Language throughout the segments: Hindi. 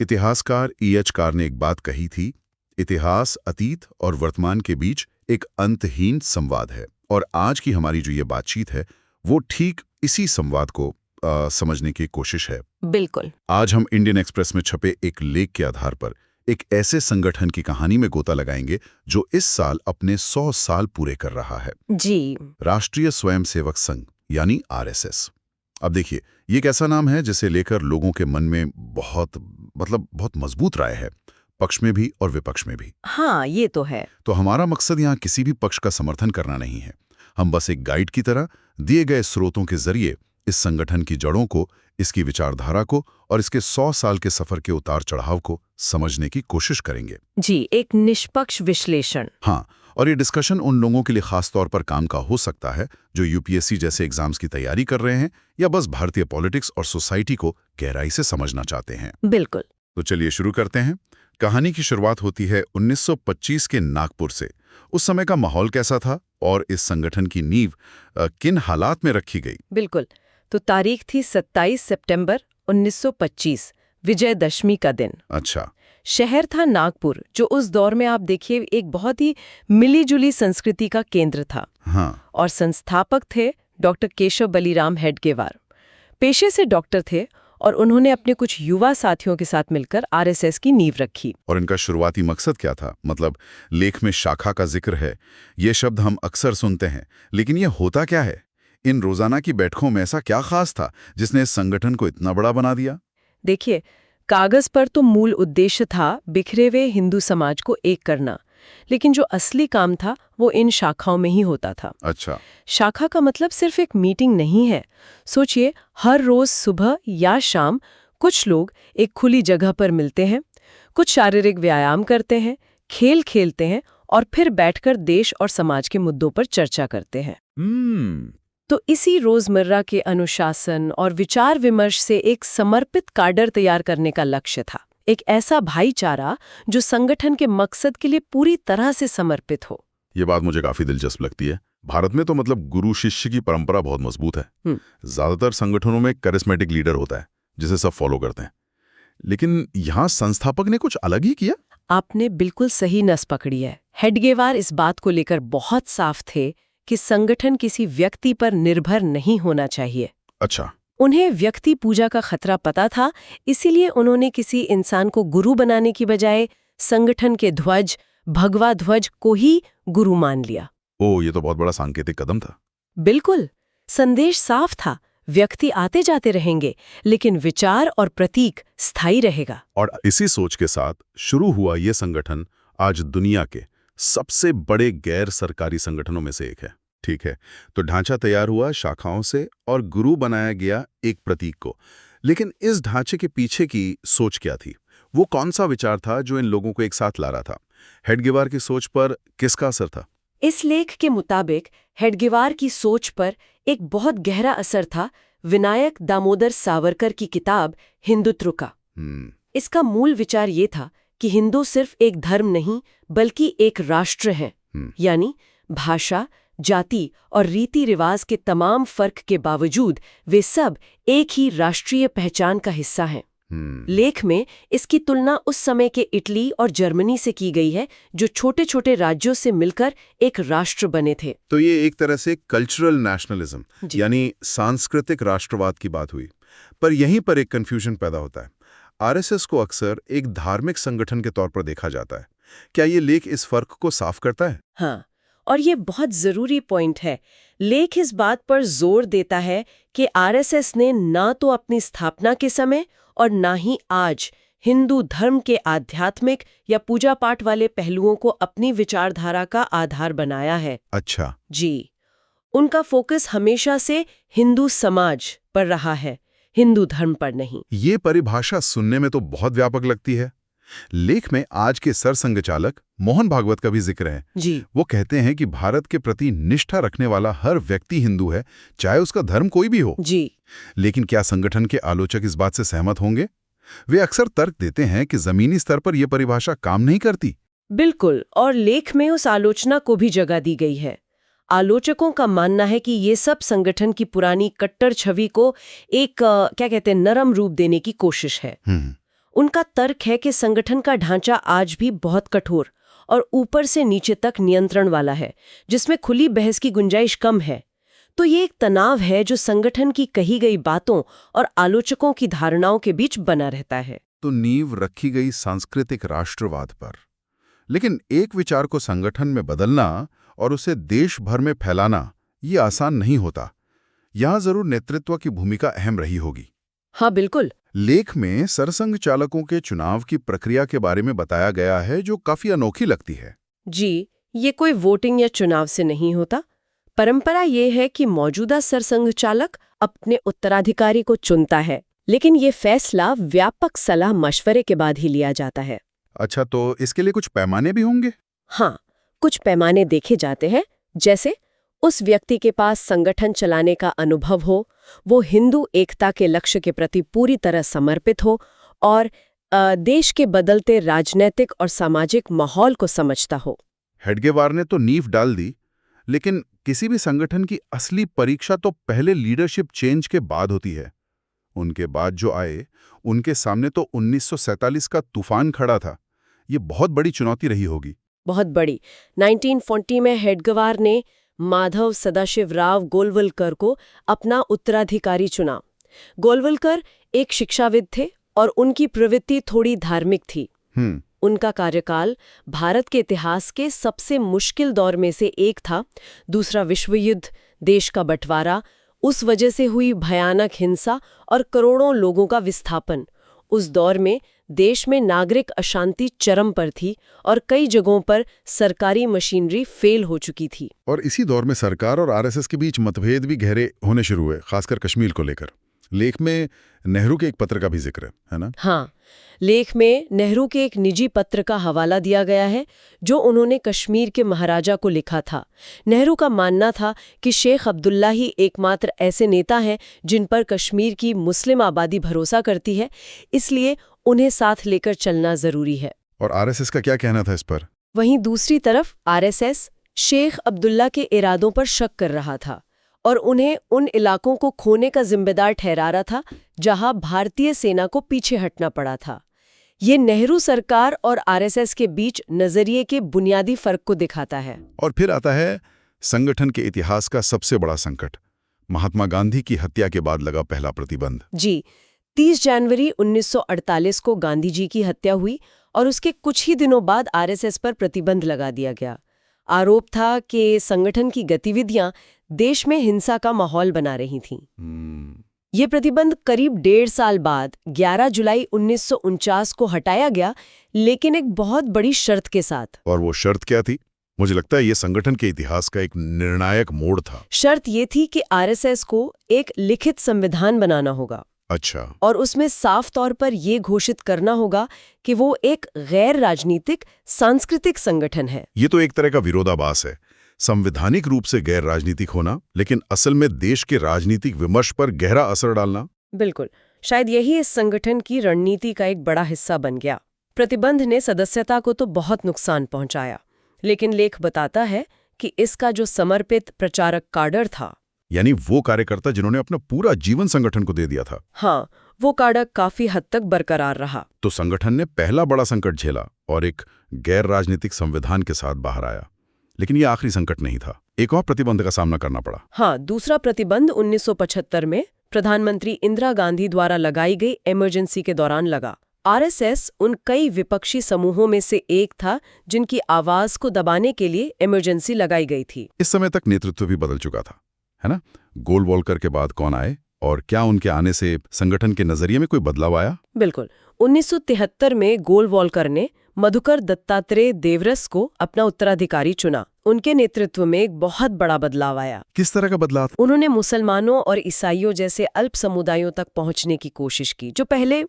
इतिहासकार E.H. कार ने एक बात कही थी, इतिहास अतीत और वर्तमान के बीच एक अंतहीन संवाद है। और आज की हमारी जो ये बातचीत है वो ठीक इसी संवाद को समझने की कोशिश है। बिल्कुल। आज हम इंडियन एक्सप्रेस में छपे एक लेख के आधार पर एक ऐसे संगठन की कहानी में गोता लगाएंगे जो इस साल अपने 100 साल पूरे कर रहा है। जी। राष्ट्रीय स्वयंसेवक संघ यानी RSS। अब देखिए, ये एक ऐसा नाम है जिसे लेकर लोगों के मन में बहुत मजबूत राय है, पक्ष में भी और विपक्ष में भी। हाँ, ये तो है। तो हमारा मकसद यहाँ किसी भी पक्ष का समर्थन करना नहीं है। हम बस एक गाइड की तरह दिए गए स्रोतों के जरिए इस संगठन की जड़ों को, इसकी विचारधारा को और इसके 100 साल के सफर के उतार चढ़ाव को समझने की कोशिश करेंगे। जी, एक निष्पक्ष विश्लेषण। हाँ, और ये डिस्कशन उन लोगों के लिए खास तौर पर काम का हो सकता है जो UPSC जैसे एग्जाम्स की तैयारी कर रहे हैं या बस भारतीय पॉलिटिक्स और सोसाइटी को गहराई से समझना चाहते हैं। बिल्कुल। तो चलिए शुरू करते हैं। कहानी की शुरुआत होती है 1925 के नागपुर से। उस समय का माहौल कैसा था और इस संगठन की नींव किन हालात में रखी गई? बिल्कुल। तो तारीख थी 27 सितंबर 1925, विजयदशमी का दिन। अच्छा। शहर था नागपुर, जो उस दौर में आप देखिए एक बहुत ही मिली-जुली संस्कृति का केंद्र था। हाँ। और संस्थापक थे डॉक्टर केशव बलिराम हेडगेवार। पेशे से डॉक्टर थे और उन्होंने अपने कुछ युवा साथियों के साथ मिलकर RSS की नींव रखी। और इनका शुरुआती मकसद क्या था? मतलब लेख में शाखा का जिक्र है, ये शब्द हम अक्सर सुनते हैं, लेकिन ये होता क्या है? इन रोजाना की बैठकों में ऐसा क्या खास था जिसने इस संगठन को इतना बड़ा बना दिया? देखिए, कागज पर तो मूल उद्देश्य था बिखरे हुए हिंदू समाज को एक करना, लेकिन जो असली काम था वो इन शाखाओं में ही होता था। अच्छा। शाखा का मतलब सिर्फ एक मीटिंग नहीं है। सोचिए, हर रोज सुबह या शाम कुछ लोग एक खुली जगह पर मिलते हैं, कुछ शारीरिक व्यायाम करते हैं, खेल खेलते हैं और फिर बैठकर देश और समाज के मुद्दों पर चर्चा करते हैं। तो इसी रोजमर्रा के अनुशासन और विचार विमर्श से एक समर्पित काडर तैयार करने का लक्ष्य था। एक ऐसा भाईचारा जो संगठन के मकसद के लिए पूरी तरह से समर्पित हो। ये बात मुझे काफी दिलचस्प लगती है। भारत में तो गुरु शिष्य की परंपरा बहुत मजबूत है। ज्यादातर संगठनों में करिस्मेटिक लीडर होता है जिसे सब फॉलो करते हैं, लेकिन यहाँ संस्थापक ने कुछ अलग ही किया। आपने बिल्कुल सही नस पकड़ी है। हेडगेवार इस बात को लेकर बहुत साफ थे कि संगठन किसी व्यक्ति पर निर्भर नहीं होना चाहिए। अच्छा। उन्हें व्यक्ति पूजा का खतरा पता था, इसीलिए उन्होंने किसी इंसान को गुरु बनाने की बजाय संगठन के ध्वज, भगवा ध्वज को ही गुरु मान लिया। ओह, ये तो बहुत बड़ा सांकेतिक कदम था। बिल्कुल। संदेश साफ था, व्यक्ति आते जाते रहेंगे, लेकिन विचार और प्रतीक स्थायी रहेगा। और इसी सोच के साथ शुरू हुआ ये संगठन आज दुनिया के सबसे बड़े गैर सरकारी संगठनों में से एक है। ठीक है, तो ढांचा तैयार हुआ शाखाओं से और गुरु बनाया गया एक प्रतीक को। लेकिन इस ढांचे के पीछे की सोच क्या थी? वो कौन सा विचार था जो इन लोगों को एक साथ ला रहा था? हेडगेवार की सोच पर किसका असर था? इस लेख के मुताबिक हेडगेवार की सोच पर एक बहुत गहरा असर था विनायक दामोदर सावरकर की किताब हिंदुत्व का। इसका मूल विचार ये था कि हिंदू सिर्फ एक धर्म नहीं बल्कि एक राष्ट्र है। यानी भाषा, जाति और रीति रिवाज के तमाम फर्क के बावजूद वे सब एक ही राष्ट्रीय पहचान का हिस्सा हैं। लेख में इसकी तुलना उस समय के इटली और जर्मनी से की गई है, जो छोटे छोटे राज्यों से मिलकर एक राष्ट्र बने थे। तो ये एक तरह से कल्चरल नेशनलिज्म यानी सांस्कृतिक राष्ट्रवाद की बात हुई। पर यहीं पर एक कंफ्यूजन पैदा होता है। RSS को अक्सर एक धार्मिक संगठन के तौर पर देखा जाता है। क्या ये लेख इस फर्क को साफ करता है? हाँ, और ये बहुत जरूरी पॉइंट है। लेख इस बात पर जोर देता है कि RSS ने ना तो अपनी स्थापना के समय और ना ही आज हिंदू धर्म के आध्यात्मिक या पूजा पाठ वाले पहलुओं को अपनी विचारधारा का आधार बनाया है। अच्छा। जी, उनका फोकस हमेशा से हिंदू समाज पर रहा है, हिंदू धर्म पर नहीं। ये परिभाषा सुनने में तो बहुत व्यापक लगती है। लेख में आज के सरसंघचालक मोहन भागवत का भी जिक्र है। जी। वो कहते हैं कि भारत के प्रति निष्ठा रखने वाला हर व्यक्ति हिंदू है, चाहे उसका धर्म कोई भी हो। जी। लेकिन क्या संगठन के आलोचक इस बात से सहमत होंगे? वे अक्सर तर्क देते हैं कि जमीनी स्तर पर यह परिभाषा काम नहीं करती। बिल्कुल, और लेख में उस आलोचना को भी जगह दी गई है। आलोचकों का मानना है कि ये सब संगठन की पुरानी कट्टर छवि को एक नरम रूप देने की कोशिश है। उनका तर्क है कि संगठन का ढांचा आज भी बहुत कठोर और ऊपर से नीचे तक नियंत्रण वाला है, जिसमें खुली बहस की गुंजाइश कम है। तो ये एक तनाव है जो संगठन की कही गई बातों और आलोचकों की धारणाओं के बीच बना रहता है। तो नींव रखी गई सांस्कृतिक राष्ट्रवाद पर। लेकिन एक विचार को संगठन में बदलना और उसे देश भर में फैलाना ये आसान नहीं होता। यहां जरूर नेतृत्व की भूमिका अहम रही होगी। हाँ, बिल्कुल। लेख में सरसंघ चालकों के चुनाव की प्रक्रिया के बारे में बताया गया है, जो काफी अनोखी लगती है। जी, ये कोई वोटिंग या चुनाव से नहीं होता। परंपरा ये है कि मौजूदा सरसंघ चालक अपने उत्तराधिकारी को चुनता है, लेकिन ये फैसला व्यापक सलाह मशवरे के बाद ही लिया जाता है। अच्छा, तो इसके लिए कुछ पैमाने भी होंगे? हाँ, कुछ पैमाने देखे जाते हैं, जैसे उस व्यक्ति के पास संगठन चलाने का अनुभव हो, वो हिंदू एकता के लक्ष्य के प्रति पूरी तरह समर्पित हो और देश के बदलते राजनीतिक और सामाजिक माहौल को समझता हो। हेडगेवार ने तो नींव डाल दी, लेकिन किसी भी संगठन की असली परीक्षा तो पहले लीडरशिप चेंज के बाद होती है। उनके बाद जो आए, उनके सामने तो 1947 का तूफान खड़ा था। ये बहुत बड़ी चुनौती रही होगी। बहुत बड़ी। 1940 में हेडगेवार ने माधव सदाशिव राव गोलवलकर को अपना उत्तराधिकारी चुना। गोलवलकर एक शिक्षाविद थे और उनकी प्रवृत्ति थोड़ी धार्मिक थी। उनका कार्यकाल भारत के इतिहास के सबसे मुश्किल दौर में से एक था। दूसरा विश्व युद्ध, देश का बंटवारा, उस वजह से हुई भयानक हिंसा और करोड़ों लोगों का विस्थापन। उस दौर में देश में नागरिक अशांति चरम पर थी और कई जगहों पर सरकारी मशीनरी फेल हो चुकी थी। और इसी दौर में सरकार और आरएसएस के बीच मतभेद भी गहरे होने शुरू हुए, खासकर कश्मीर को लेकर। लेख में नेहरू के एक पत्र का भी जिक्र है ना? हाँ, लेख में नेहरू के एक निजी पत्र का हवाला दिया गया है जो उन्होंने कश्मीर के महाराजा को लिखा था। नेहरू का मानना था कि शेख अब्दुल्ला ही एकमात्र ऐसे नेता हैं जिन पर कश्मीर की मुस्लिम आबादी भरोसा करती है, इसलिए उन्हें साथ लेकर चलना जरूरी है। और आरएसएस का क्या कहना था इस पर? वहीं दूसरी तरफ आरएसएस शेख अब्दुल्ला के इरादों पर शक कर रहा था और उन्हें उन इलाकों को खोने का जिम्मेदार ठहरा रहा था जहां भारतीय सेना को पीछे हटना पड़ा था। ये नेहरू सरकार और आरएसएस के बीच नजरिए के बुनियादी फर्क को दिखाता है। और फिर आता है संगठन के इतिहास का सबसे बड़ा संकट, महात्मा गांधी की हत्या के बाद लगा पहला प्रतिबंध। जी, 30 जनवरी 1948 को गांधी जी की हत्या हुई और उसके कुछ ही दिनों बाद आरएसएस पर प्रतिबंध लगा दिया गया। आरोप था कि संगठन की गतिविधियां देश में हिंसा का माहौल बना रही थीं। ये प्रतिबंध करीब 1.5 साल बाद 11 जुलाई 1949 को हटाया गया, लेकिन एक बहुत बड़ी शर्त के साथ। और वो शर्त क्या थी? मुझे लगता है ये संगठन के इतिहास का एक निर्णायक मोड़ था। शर्त ये थी कि आरएसएस को एक लिखित संविधान बनाना होगा। अच्छा। और उसमें साफ तौर पर ये घोषित करना होगा कि वो एक गैर राजनीतिक सांस्कृतिक संगठन है। ये तो एक तरह का विरोधाभास है, संवैधानिक रूप से गैर राजनीतिक होना, लेकिन असल में देश के राजनीतिक विमर्श पर गहरा असर डालना। बिल्कुल, शायद यही इस संगठन की रणनीति का एक बड़ा हिस्सा बन गया। प्रतिबंध ने सदस्यता को तो बहुत नुकसान पहुंचाया, लेकिन लेख बताता है कि इसका जो समर्पित प्रचारक काडर था, यानी वो कार्यकर्ता जिन्होंने अपना पूरा जीवन संगठन को दे दिया था, हाँ, वो काडर काफी हद तक बरकरार रहा। तो संगठन ने पहला बड़ा संकट झेला और एक गैर राजनीतिक संविधान के साथ बाहर आया। लेकिन ये आखिरी संकट नहीं था, एक और प्रतिबंध का सामना करना पड़ा। हाँ, दूसरा प्रतिबंध 1975 में प्रधानमंत्री इंदिरा गांधी द्वारा लगाई गई इमरजेंसी के दौरान लगा। आरएसएस उन कई विपक्षी समूहों में से एक था जिनकी आवाज को दबाने के लिए इमरजेंसी लगाई गई थी। इस समय तक नेतृत्व भी बदल चुका था, है ना? गोलवलकर के बाद कौन आए और क्या उनके आने से संगठन के नजरिए में कोई बदलाव आया? बिल्कुल, 1973 में गोलवलकर ने मधुकर दत्तात्रेय देवरस को अपना उत्तराधिकारी चुना। उनके नेतृत्व में एक बहुत बड़ा बदलाव आया। किस तरह का बदलाव? उन्होंने मुसलमानों और ईसाइयों जैसे अल्प समुदायों तक पहुंचने की कोशिश की, जो पहले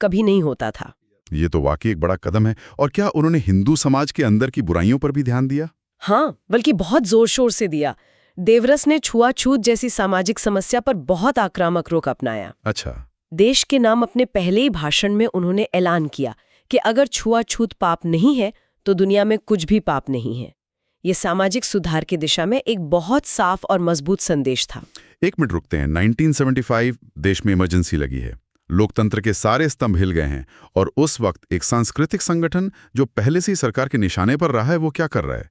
कभी नहीं होता था। ये तो वाकई एक बड़ा कदम है। और क्या उन्होंने हिंदू समाज के अंदर की बुराइयों पर भी ध्यान दिया? हाँ, बल्कि बहुत जोर शोर से दिया। देवरस ने छुआछूत जैसी सामाजिक समस्या पर बहुत आक्रामक रुख अपनाया। अच्छा। देश के नाम अपने पहले ही भाषण में उन्होंने ऐलान किया कि अगर छुआछूत पाप नहीं है तो दुनिया में कुछ भी पाप नहीं है। ये सामाजिक सुधार की दिशा में एक बहुत साफ और मजबूत संदेश था। एक मिनट रुकते हैं। 1975 देश में इमरजेंसी लगी है, लोकतंत्र के सारे स्तंभ हिल गए हैं और उस वक्त एक सांस्कृतिक संगठन जो पहले से ही सरकार के निशाने पर रहा है वो क्या कर रहा है।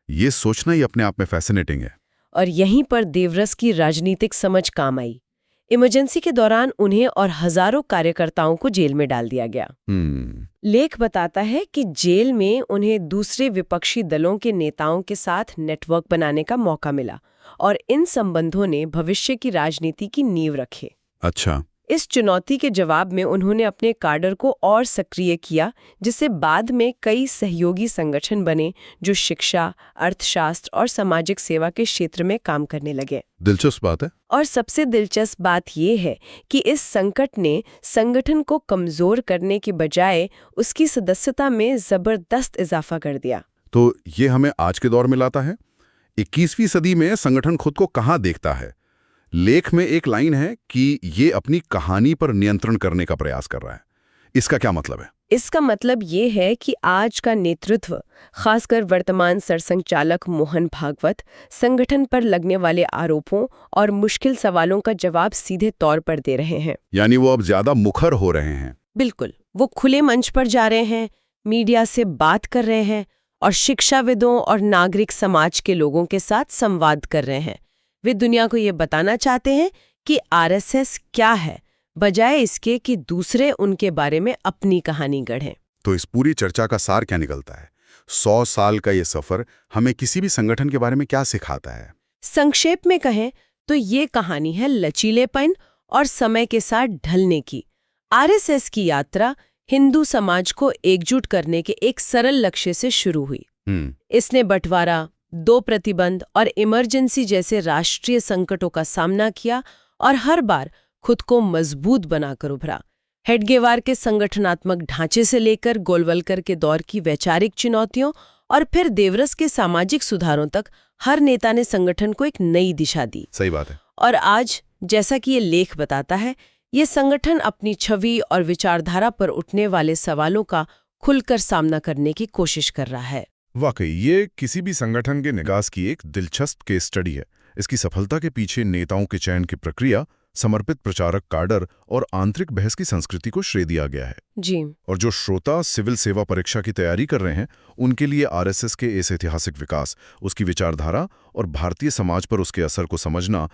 ये सोचना ही अपने आप में फैसिनेटिंग है। और यहीं पर देवरस की राजनीतिक समझ काम आई। इमरजेंसी के दौरान उन्हें और हजारों कार्यकर्ताओं को जेल में डाल दिया गया। लेख बताता है कि जेल में उन्हें दूसरे विपक्षी दलों के नेताओं के साथ नेटवर्क बनाने का मौका मिला और इन संबंधों ने भविष्य की राजनीति की नींव रखी। अच्छा। इस चुनौती के जवाब में उन्होंने अपने काडर को और सक्रिय किया, जिससे बाद में कई सहयोगी संगठन बने जो शिक्षा, अर्थशास्त्र और सामाजिक सेवा के क्षेत्र में काम करने लगे। दिलचस्प बात है। और सबसे दिलचस्प बात यह है कि इस संकट ने संगठन को कमजोर करने के बजाय उसकी सदस्यता में जबरदस्त इजाफा कर दिया। तो ये हमें आज के दौर में लाता है। 21वीं सदी में संगठन खुद को कहाँ देखता है। लेख में एक लाइन है कि ये अपनी कहानी पर नियंत्रण करने का प्रयास कर रहा है। इसका क्या मतलब है? इसका मतलब ये है कि आज का नेतृत्व, खासकर वर्तमान सरसंघचालक मोहन भागवत, संगठन पर लगने वाले आरोपों और मुश्किल सवालों का जवाब सीधे तौर पर दे रहे हैं। यानी वो अब ज्यादा मुखर हो रहे हैं। बिल्कुल, वो खुले मंच पर जा रहे हैं, मीडिया से बात कर रहे हैं और शिक्षाविदों और नागरिक समाज के लोगों के साथ संवाद कर रहे हैं। वे दुनिया को ये बताना चाहते हैं कि आरएसएस क्या है, बजाय इसके कि दूसरे उनके बारे में अपनी कहानी गढ़ें। तो इस पूरी चर्चा का सार क्या निकलता है? 100 साल का ये सफर हमें किसी भी संगठन के बारे में क्या सिखाता है? संक्षेप में कहें तो ये कहानी है लचीलेपन और समय के साथ ढलने की। आरएसएस की यात्रा हिंदू समाज को एकजुट करने के एक सरल लक्ष्य से शुरू हुई। इसने बंटवारा, 2 प्रतिबंध और इमरजेंसी जैसे राष्ट्रीय संकटों का सामना किया और हर बार खुद को मजबूत बनाकर उभरा। हेडगेवार के संगठनात्मक ढांचे से लेकर गोलवलकर के दौर की वैचारिक चुनौतियों और फिर देवरस के सामाजिक सुधारों तक हर नेता ने संगठन को एक नई दिशा दी। सही बात है। और आज, जैसा कि ये लेख बताता है, ये संगठन अपनी छवि और विचारधारा पर उठने वाले सवालों का खुलकर सामना करने की कोशिश कर रहा है। वाकई ये किसी भी संगठन के निकास की एक दिलचस्प केस स्टडी है। इसकी सफलता के पीछे नेताओं के चयन की प्रक्रिया, समर्पित प्रचारक काडर और आंतरिक बहस की संस्कृति को श्रेय दिया गया है जी। और जो श्रोता सिविल सेवा परीक्षा की तैयारी कर रहे हैं, उनके लिए आरएसएस के इस ऐतिहासिक विकास, उसकी विचारधारा और भारतीय समाज पर उसके असर को समझना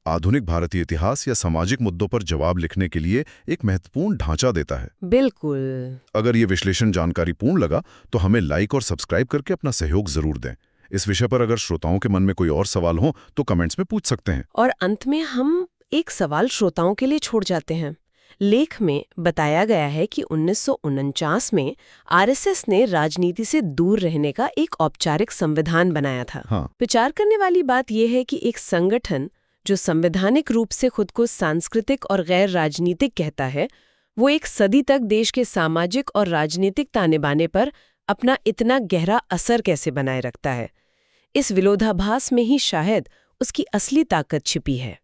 आधुनिक भारतीय इतिहास या सामाजिक मुद्दों पर जवाब लिखने के लिए एक महत्वपूर्ण ढांचा देता है। बिल्कुल। अगर ये विश्लेषण जानकारीपूर्ण लगा तो हमें लाइक और सब्सक्राइब करके अपना सहयोग जरूर दें। इस विषय पर अगर श्रोताओं के मन में कोई और सवाल हो तो कमेंट्स में पूछ सकते हैं। और अंत में हम एक सवाल श्रोताओं के लिए छोड़ जाते हैं। लेख में बताया गया है कि 1949 में आरएसएस ने राजनीति से दूर रहने का एक औपचारिक संविधान बनाया था। हाँ। विचार करने वाली बात यह है कि एक संगठन जो संवैधानिक रूप से खुद को सांस्कृतिक और गैर राजनीतिक कहता है, वो एक सदी तक देश के सामाजिक और राजनीतिक ताने बाने पर अपना इतना गहरा असर कैसे बनाए रखता है। इस विरोधाभास में ही शायद उसकी असली ताकत छिपी है।